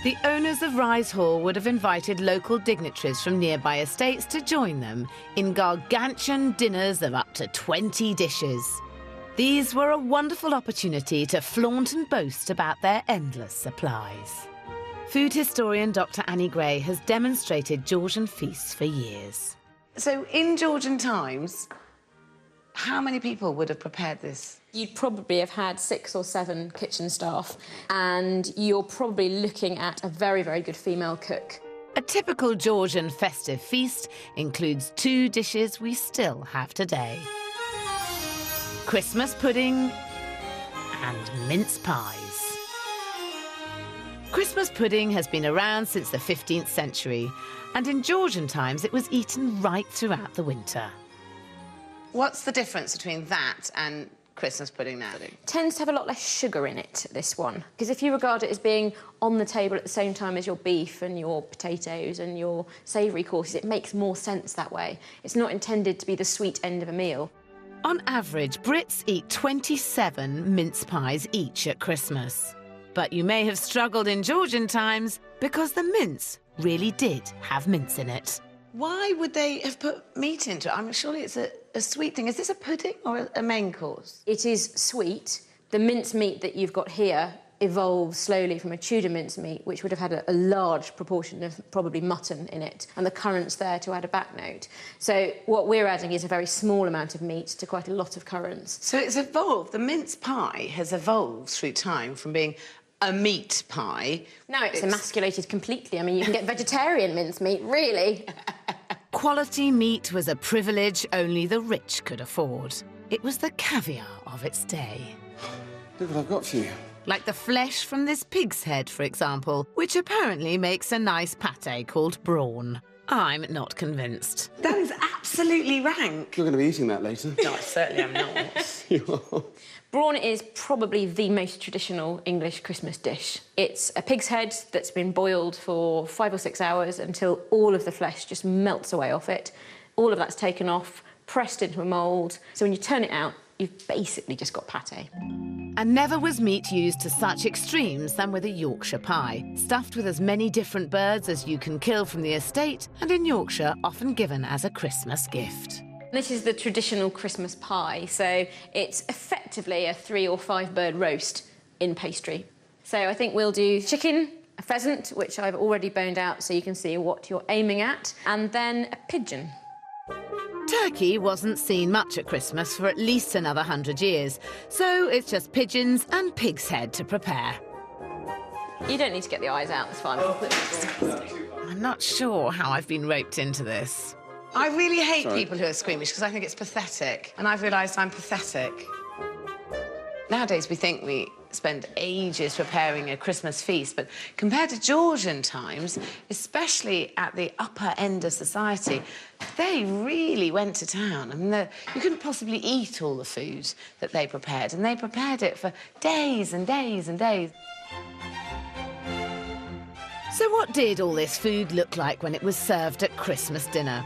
The owners of Rise Hall would have invited local dignitaries from nearby estates to join them in gargantuan dinners of up to 20 dishes. These were a wonderful opportunity to flaunt and boast about their endless supplies. Food historian Dr. Annie Gray has demonstrated Georgian feasts for years. So in Georgian times, how many people would have prepared this? You'd probably have had 6 or 7 kitchen staff, and you're probably looking at a very, very good female cook. A typical Georgian festive feast includes 2 dishes we still have today: Christmas pudding and mince pies. Christmas pudding has been around since the 15th century, and in Georgian times it was eaten right throughout the winter. What's the difference between that and Christmas pudding now? Tends to have a lot less sugar in it, this one, because if you regard it as being on the table at the same time as your beef and your potatoes and your savoury courses, it makes more sense that way. It's not intended to be the sweet end of a meal. On average, Brits eat 27 mince pies each at Christmas. But you may have struggled in Georgian times because the mince really did have mince in it. Why would they have put meat into it? I mean, surely it's a sweet thing. Is this a pudding or a main course? It is sweet. The mince meat that you've got here evolved slowly from a Tudor mince meat, which would have had a large proportion of probably mutton in it, and the currants there to add a back note. So what we're adding is a very small amount of meat to quite a lot of currants. So it's evolved. The mince pie has evolved through time from being a meat pie. Now it's emasculated completely. I mean, you can get vegetarian mince meat, really. Quality meat was a privilege only the rich could afford. It was the caviar of its day. Look what I've got for you. Like the flesh from this pig's head, for example, which apparently makes a nice pâté called Brawn. I'm not convinced. That is absolutely rank. You're going to be eating that later. No, I certainly am not. You are. Brawn is probably the most traditional English Christmas dish. It's a pig's head that's been boiled for 5 or 6 hours until all of the flesh just melts away off it. All of that's taken off, pressed into a mould. So when you turn it out, you've basically just got pâté. And never was meat used to such extremes than with a Yorkshire pie, stuffed with as many different birds as you can kill from the estate, and in Yorkshire often given as a Christmas gift. This is the traditional Christmas pie, so it's effectively a 3 or 5 bird roast in pastry. So I think we'll do chicken, a pheasant, which I've already boned out so you can see what you're aiming at, and then a pigeon. Turkey wasn't seen much at Christmas for at least another 100 years, so it's just pigeons and pig's head to prepare. You don't need to get the eyes out, it's fine. I'm not sure how I've been roped into this. I really hate people who are squeamish because I think it's pathetic, and I've realised I'm pathetic. Nowadays we think we spend ages preparing a Christmas feast, but compared to Georgian times, especially at the upper end of society, they really went to town. I mean, you couldn't possibly eat all the food that they prepared, and they prepared it for days and days and days. So what did all this food look like when it was served at Christmas dinner?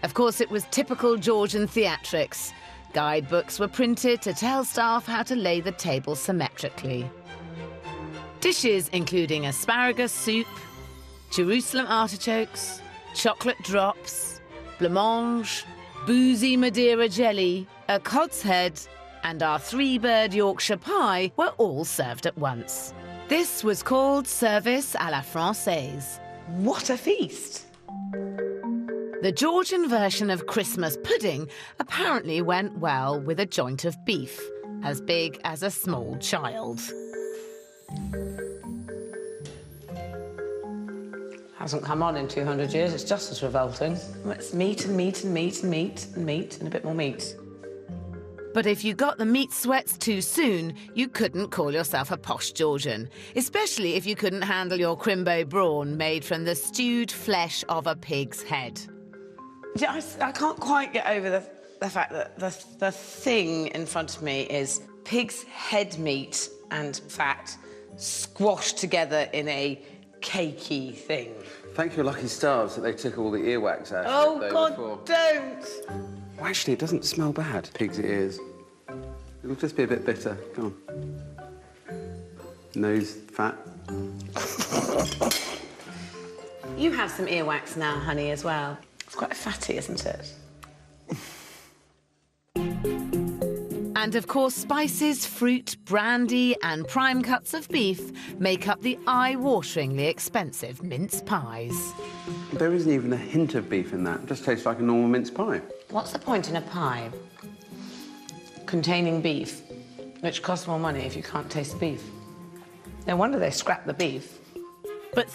Of course, it was typical Georgian theatrics. Guidebooks were printed to tell staff how to lay the table symmetrically. Dishes including asparagus soup, Jerusalem artichokes, chocolate drops, Blancmange, Boozy Madeira jelly, a cod's head, and our 3-bird Yorkshire pie were all served at once. This was called service à la Francaise. What a feast! The Georgian version of Christmas pudding apparently went well with a joint of beef, as big as a small child. Hasn't come on in 200 years, it's just as revolting. It's meat and meat and meat and meat and meat and a bit more meat. But if you got the meat sweats too soon, you couldn't call yourself a posh Georgian, especially if you couldn't handle your crimbo brawn made from the stewed flesh of a pig's head. I can't quite get over the fact that the thing in front of me is pig's head meat and fat squashed together in a cakey thing. Thank your lucky stars that they took all the earwax out. Oh, God, don't! Well, actually, it doesn't smell bad, pig's ears. It'll just be a bit bitter. Go on. Nose fat. You have some earwax now, honey, as well. It's quite fatty, isn't it? And of course, spices, fruit, brandy and prime cuts of beef make up the eye-wateringly expensive mince pies. There isn't even a hint of beef in that. It just tastes like a normal mince pie. What's the point in a pie containing beef, which costs more money if you can't taste the beef? No wonder they scrap the beef. But